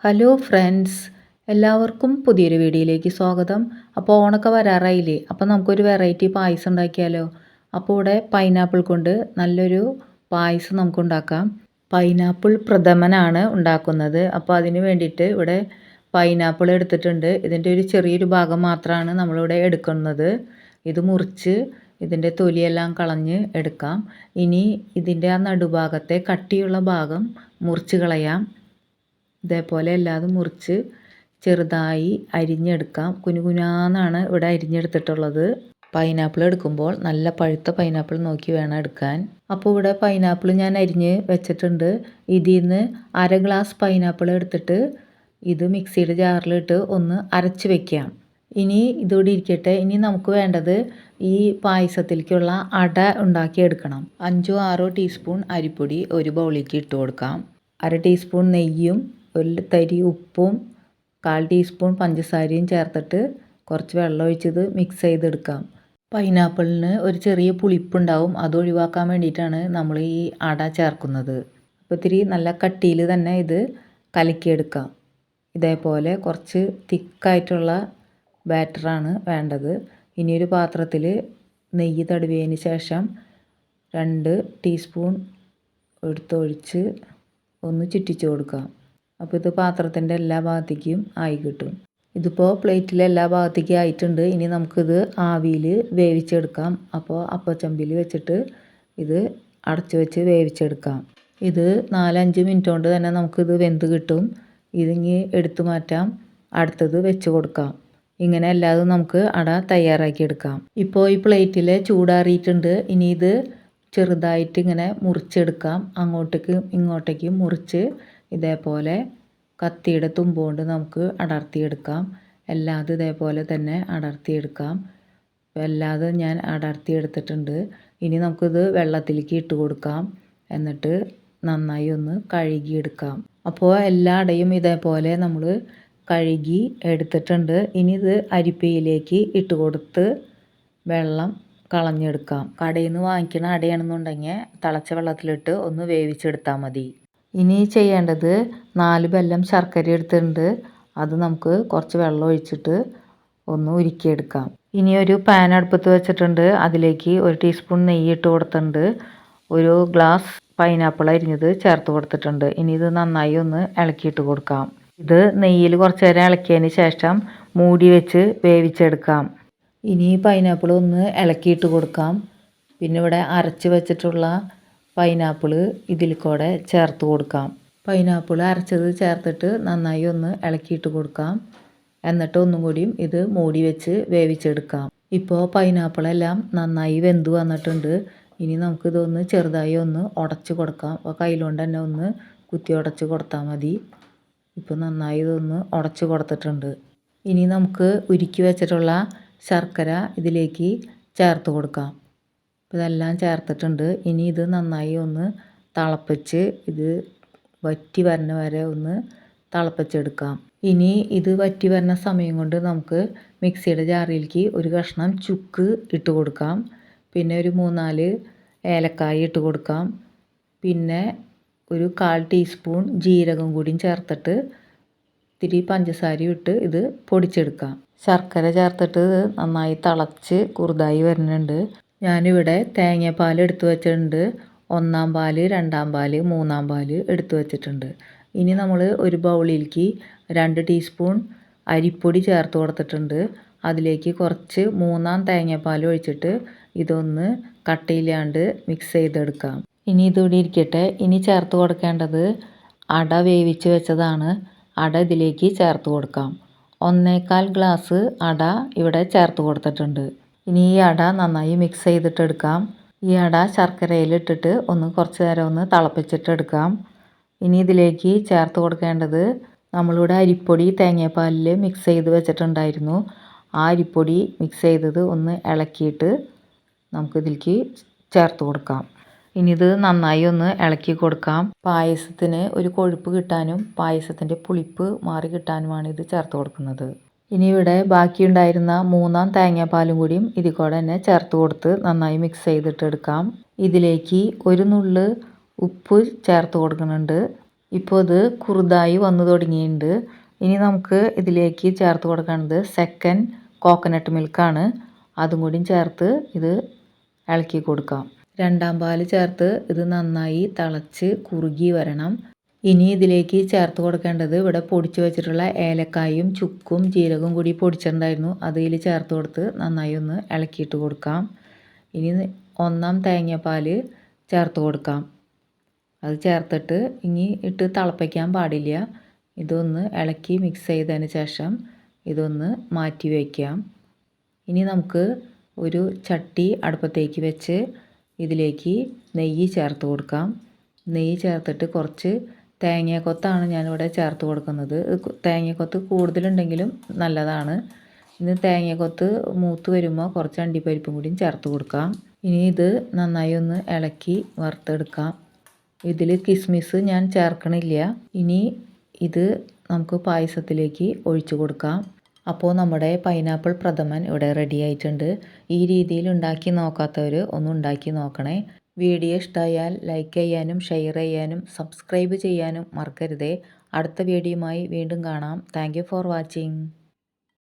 Hello friends, എല്ലാവർക്കും പുതിയൊരു വീഡിയോയിലേക്ക് സ്വാഗതം. അപ്പോൾ ഓണൊക്കെ വരാറായില്ലേ? അപ്പോൾ നമുക്കൊരു വെറൈറ്റി പായസം ഉണ്ടാക്കിയാലോ? അപ്പോൾ ഇവിടെ പൈനാപ്പിൾ കൊണ്ട് നല്ലൊരു പായസം നമുക്ക് ഉണ്ടാക്കാം. പൈനാപ്പിൾ പ്രഥമനാണ് ഉണ്ടാക്കുന്നത്. അപ്പോൾ അതിന് വേണ്ടിയിട്ട് ഇവിടെ പൈനാപ്പിൾ എടുത്തിട്ടുണ്ട്. ഇതിൻ്റെ ഒരു ചെറിയൊരു ഭാഗം മാത്രമാണ് നമ്മളിവിടെ എടുക്കുന്നത്. ഇത് മുറിച്ച് ഇതിൻ്റെ തൊലിയെല്ലാം കളഞ്ഞ് എടുക്കാം. ഇനി ഇതിൻ്റെ ആ നടുഭാഗത്തെ കട്ടിയുള്ള ഭാഗം മുറിച്ച് കളയാം. ഇതേപോലെ എല്ലാതും മുറിച്ച് ചെറുതായി അരിഞ്ഞെടുക്കാം. കുനുകുനാന്നാണ് ഇവിടെ അരിഞ്ഞെടുത്തിട്ടുള്ളത്. പൈനാപ്പിൾ എടുക്കുമ്പോൾ നല്ല പഴുത്ത പൈനാപ്പിൾ നോക്കി വേണം എടുക്കാൻ. അപ്പോൾ ഇവിടെ പൈനാപ്പിൾ ഞാൻ അരിഞ്ഞ് വെച്ചിട്ടുണ്ട്. ഇതിൽ നിന്ന് 1/2 ഗ്ലാസ് പൈനാപ്പിൾ എടുത്തിട്ട് ഇത് മിക്സിയുടെ ജാറിലിട്ട് ഒന്ന് അരച്ച് വെക്കാം. ഇനി ഇതുകൂടി ഇരിക്കട്ടെ. ഇനി നമുക്ക് വേണ്ടത് ഈ പായസത്തിലേക്കുള്ള അട ഉണ്ടാക്കിയെടുക്കണം. 5-6 ടീസ്പൂൺ അരിപ്പൊടി ഒരു ബൗളിലേക്ക് ഇട്ട് കൊടുക്കാം. 1/2 ടീസ്പൂൺ നെയ്യും 1 തരി ഉപ്പും 1/4 ടീസ്പൂൺ പഞ്ചസാരയും ചേർത്തിട്ട് കുറച്ച് വെള്ളം ഒഴിച്ചത് മിക്സ് ചെയ്തെടുക്കാം. പൈനാപ്പിളിന് ഒരു ചെറിയ പുളിപ്പുണ്ടാവും. അത് ഒഴിവാക്കാൻ വേണ്ടിയിട്ടാണ് നമ്മൾ ഈ അട ചേർക്കുന്നത്. അപ്പോൾ ഇത്തിരി നല്ല കട്ടിയിൽ തന്നെ ഇത് കലക്കിയെടുക്കാം. ഇതേപോലെ കുറച്ച് തിക്കായിട്ടുള്ള ബാറ്ററാണ് വേണ്ടത്. ഇനിയൊരു പാത്രത്തിൽ നെയ്യ് തടവിയതിന് ശേഷം 2 ടീസ്പൂൺ എടുത്തൊഴിച്ച് ഒന്ന് ചുറ്റിച്ച് കൊടുക്കാം. അപ്പോൾ ഇത് പാത്രത്തിൻ്റെ എല്ലാ ഭാഗത്തേക്കും ആയി കിട്ടും. ഇതിപ്പോൾ പ്ലേറ്റിലെ എല്ലാ ഭാഗത്തേക്കും ആയിട്ടുണ്ട്. ഇനി നമുക്കിത് ആവിയിൽ വേവിച്ചെടുക്കാം. അപ്പോൾ അപ്പച്ചമ്പിൽ വെച്ചിട്ട് ഇത് അടച്ചു വെച്ച് വേവിച്ചെടുക്കാം. ഇത് 4-5 മിനിറ്റ് കൊണ്ട് തന്നെ നമുക്കിത് വെന്ത് കിട്ടും. ഇതിങ്ങി എടുത്തു മാറ്റാം. അടുത്തത് വെച്ച് കൊടുക്കാം. ഇങ്ങനെ എല്ലാതും നമുക്ക് അട തയ്യാറാക്കിയെടുക്കാം. ഇപ്പോൾ ഈ പ്ലേറ്റിൽ ചൂടാറിയിട്ടുണ്ട്. ഇനി ഇത് ചെറുതായിട്ട് ഇങ്ങനെ മുറിച്ചെടുക്കാം. അങ്ങോട്ടേക്കും ഇങ്ങോട്ടേക്കും മുറിച്ച് ഇതേപോലെ കത്തിയുടെ തുമ്പ് കൊണ്ട് നമുക്ക് അടർത്തിയെടുക്കാം. എല്ലാതും ഇതേപോലെ തന്നെ അടർത്തിയെടുക്കാം. അപ്പോൾ എല്ലാതും ഞാൻ അടർത്തിയെടുത്തിട്ടുണ്ട്. ഇനി നമുക്കിത് വെള്ളത്തിലേക്ക് ഇട്ട് കൊടുക്കാം. എന്നിട്ട് നന്നായി ഒന്ന് കഴുകിയെടുക്കാം. അപ്പോൾ എല്ലാ അടയും ഇതേപോലെ നമ്മൾ കഴുകി എടുത്തിട്ടുണ്ട്. ഇനി ഇത് അരിപ്പയിലേക്ക് ഇട്ട് കൊടുത്ത് വെള്ളം കളഞ്ഞെടുക്കാം. കടയിൽ നിന്ന് വാങ്ങിക്കുന്ന അടയാണെന്നുണ്ടെങ്കിൽ തിളച്ച വെള്ളത്തിലിട്ട് ഒന്ന് വേവിച്ചെടുത്താൽ മതി. ഇനി ചെയ്യേണ്ടത് 4 ബെല്ലം ശർക്കര എടുത്തിട്ടുണ്ട്. അത് നമുക്ക് കുറച്ച് വെള്ളം ഒഴിച്ചിട്ട് ഒന്ന് ഉരുക്കിയെടുക്കാം. ഇനി ഒരു പാൻ അടുപ്പത്ത് വെച്ചിട്ടുണ്ട്. അതിലേക്ക് 1 ടീസ്പൂൺ നെയ്യ് ഇട്ട് കൊടുത്തിട്ടുണ്ട്. 1 ഗ്ലാസ് പൈനാപ്പിൾ അരിഞ്ഞത് ചേർത്ത് കൊടുത്തിട്ടുണ്ട്. ഇനി ഇത് നന്നായി ഒന്ന് ഇളക്കിയിട്ട് കൊടുക്കാം. ഇത് നെയ്യിൽ കുറച്ച് നേരം ഇളക്കിയതിന് ശേഷം മൂടി വെച്ച് വേവിച്ചെടുക്കാം. ഇനി പൈനാപ്പിൾ ഒന്ന് ഇളക്കിയിട്ട് കൊടുക്കാം. പിന്നെ ഇവിടെ അരച്ച് വെച്ചിട്ടുള്ള പൈനാപ്പിൾ ഇതിൽ കൂടെ ചേർത്ത് കൊടുക്കാം. പൈനാപ്പിൾ അരച്ചത് ചേർത്തിട്ട് നന്നായി ഒന്ന് ഇളക്കിയിട്ട് കൊടുക്കാം. എന്നിട്ട് ഒന്നും കൂടിയും ഇത് മൂടി വെച്ച് വേവിച്ചെടുക്കാം. ഇപ്പോൾ പൈനാപ്പിളെല്ലാം നന്നായി വെന്ത് വന്നിട്ടുണ്ട്. ഇനി നമുക്കിതൊന്ന് ചെറുതായി ഒന്ന് ഉടച്ച് കൊടുക്കാം. അപ്പോൾ കയ്യിലുകൊണ്ട് തന്നെ ഒന്ന് കുത്തി ഉടച്ച് കൊടുത്താൽ മതി. ഇപ്പോൾ നന്നായി ഇതൊന്ന് ഉടച്ച് കൊടുത്തിട്ടുണ്ട്. ഇനി നമുക്ക് ഉരുക്കി വെച്ചിട്ടുള്ള ശർക്കര ഇതിലേക്ക് ചേർത്ത് കൊടുക്കാം. അപ്പോൾ ഇതെല്ലാം ചേർത്തിട്ടുണ്ട്. ഇനി ഇത് നന്നായി ഒന്ന് തിളപ്പിച്ച് ഇത് വറ്റി വരുന്ന വരെ ഒന്ന് തിളപ്പിച്ചെടുക്കാം. ഇനി ഇത് വറ്റി വരുന്ന സമയം കൊണ്ട് നമുക്ക് മിക്സിയുടെ ജാറിലേക്ക് ഒരു കഷ്ണം ചുക്ക് ഇട്ട് കൊടുക്കാം. പിന്നെ ഒരു 3-4 ഏലക്കായ ഇട്ട് കൊടുക്കാം. പിന്നെ ഒരു 1/4 ടീസ്പൂൺ ജീരകം കൂടിയും ചേർത്തിട്ട് ഇത്തിരി പഞ്ചസാരയും ഇട്ട് ഇത് പൊടിച്ചെടുക്കാം. ശർക്കര ചേർത്തിട്ട് നന്നായി തിളച്ച് കുറുതായി വരുന്നുണ്ട്. ഞാനിവിടെ തേങ്ങാപ്പാൽ എടുത്തു വെച്ചിട്ടുണ്ട്. 1-ാം പാല്, 2-ാം പാല്, 3-ാം പാല് എടുത്തു വെച്ചിട്ടുണ്ട്. ഇനി നമ്മൾ ഒരു ബൗളിലേക്ക് 2 ടീസ്പൂൺ അരിപ്പൊടി ചേർത്ത് കൊടുത്തിട്ടുണ്ട്. അതിലേക്ക് കുറച്ച് 3-ാം തേങ്ങാപ്പാൽ ഒഴിച്ചിട്ട് ഇതൊന്ന് കട്ടയില്ലാണ്ട് മിക്സ് ചെയ്തെടുക്കാം. ഇനി ഇതുകൂടി ഇരിക്കട്ടെ. ഇനി ചേർത്ത് കൊടുക്കേണ്ടത് അട വേവിച്ച് വെച്ചതാണ്. അട ഇതിലേക്ക് ചേർത്ത് കൊടുക്കാം. 1/4 ഗ്ലാസ് അട ഇവിടെ ചേർത്ത് കൊടുത്തിട്ടുണ്ട്. ഇനി ഈ അട നന്നായി മിക്സ് ചെയ്തിട്ടെടുക്കാം. ഈ അട ശർക്കരയിലിട്ടിട്ട് ഒന്ന് കുറച്ച് നേരം ഒന്ന് തിളപ്പിച്ചിട്ടെടുക്കാം. ഇനി ഇതിലേക്ക് ചേർത്ത് കൊടുക്കേണ്ടത് നമ്മളിവിടെ അരിപ്പൊടി തേങ്ങാപ്പാലിൽ മിക്സ് ചെയ്ത് വെച്ചിട്ടുണ്ടായിരുന്നു. ആ അരിപ്പൊടി മിക്സ് ചെയ്തത് ഒന്ന് ഇളക്കിയിട്ട് നമുക്കിതിലേക്ക് ചേർത്ത് കൊടുക്കാം. ഇനി ഇത് നന്നായി ഒന്ന് ഇളക്കി കൊടുക്കാം. പായസത്തിന് ഒരു കൊഴുപ്പ് കിട്ടാനും പായസത്തിൻ്റെ പുളിപ്പ് മാറി കിട്ടാനുമാണ് ഇത് ചേർത്ത് കൊടുക്കുന്നത്. ഇനി ഇവിടെ ബാക്കിയുണ്ടായിരുന്ന 3-ാം തേങ്ങാപ്പാലും കൂടിയും ഇതിൽ കൂടെ തന്നെ ചേർത്ത് കൊടുത്ത് നന്നായി മിക്സ് ചെയ്തിട്ടെടുക്കാം. ഇതിലേക്ക് ഒരു നുള്ള് ഉപ്പ് ചേർത്ത് കൊടുക്കുന്നുണ്ട്. ഇപ്പോൾ ഇത് കുറുതായി വന്നു തുടങ്ങിയിട്ടുണ്ട്. ഇനി നമുക്ക് ഇതിലേക്ക് ചേർത്ത് കൊടുക്കേണ്ടത് സെക്കൻഡ് കോക്കനട്ട് മിൽക്കാണ്. അതും കൂടി ചേർത്ത് ഇത് ഇളക്കി കൊടുക്കാം. രണ്ടാം പാൽ ചേർത്ത് ഇത് നന്നായി തിളച്ച് കുറുകി വരണം. ഇനി ഇതിലേക്ക് ചേർത്ത് കൊടുക്കേണ്ടത് ഇവിടെ പൊടിച്ച് വെച്ചിട്ടുള്ള ഏലക്കായും ചുക്കും ജീരകവും കൂടി പൊടിച്ചിട്ടുണ്ടായിരുന്നു. അതിൽ ചേർത്ത് കൊടുത്ത് നന്നായി ഒന്ന് ഇളക്കിയിട്ട് കൊടുക്കാം. ഇനി ഒന്നാം തേങ്ങാപ്പാൽ ചേർത്ത് കൊടുക്കാം. അത് ചേർത്തിട്ട് ഇനി ഇട്ട് തിളപ്പിക്കാൻ പാടില്ല. ഇതൊന്ന് ഇളക്കി മിക്സ് ചെയ്തതിന് ശേഷം ഇതൊന്ന് മാറ്റി വയ്ക്കാം. ഇനി നമുക്ക് ഒരു ചട്ടി അടുപ്പത്തേക്ക് വെച്ച് ഇതിലേക്ക് നെയ്യ് ചേർത്ത് കൊടുക്കാം. നെയ്യ് ചേർത്തിട്ട് കുറച്ച് തേങ്ങാക്കൊത്താണ് ഞാനിവിടെ ചേർത്ത് കൊടുക്കുന്നത്. തേങ്ങാക്കൊത്ത് കൂടുതലുണ്ടെങ്കിലും നല്ലതാണ്. ഇനി തേങ്ങാക്കൊത്ത് മൂത്ത് വരുമ്പോൾ കുറച്ച് അണ്ടിപ്പരിപ്പും കൂടിയും ചേർത്ത് കൊടുക്കാം. ഇനി ഇത് നന്നായി ഒന്ന് ഇളക്കി വറുത്തെടുക്കാം. ഇതിൽ കിസ്മിസ് ഞാൻ ചേർക്കണില്ല. ഇനി ഇത് നമുക്ക് പായസത്തിലേക്ക് ഒഴിച്ചു കൊടുക്കാം. അപ്പോൾ നമ്മുടെ പൈനാപ്പിൾ പ്രഥമൻ ഇവിടെ റെഡി ആയിട്ടുണ്ട്. ഈ രീതിയിൽ ഉണ്ടാക്കി നോക്കാത്തവർ ഒന്ന് ഉണ്ടാക്കി നോക്കണേ. വീഡിയോ ഇഷ്ടമായാൽ ലൈക്ക് ചെയ്യാനും ഷെയർ ചെയ്യാനും സബ്സ്ക്രൈബ് ചെയ്യാനും മറക്കരുതേ. അടുത്ത വീഡിയോയുമായി വീണ്ടും കാണാം. Thank you for watching.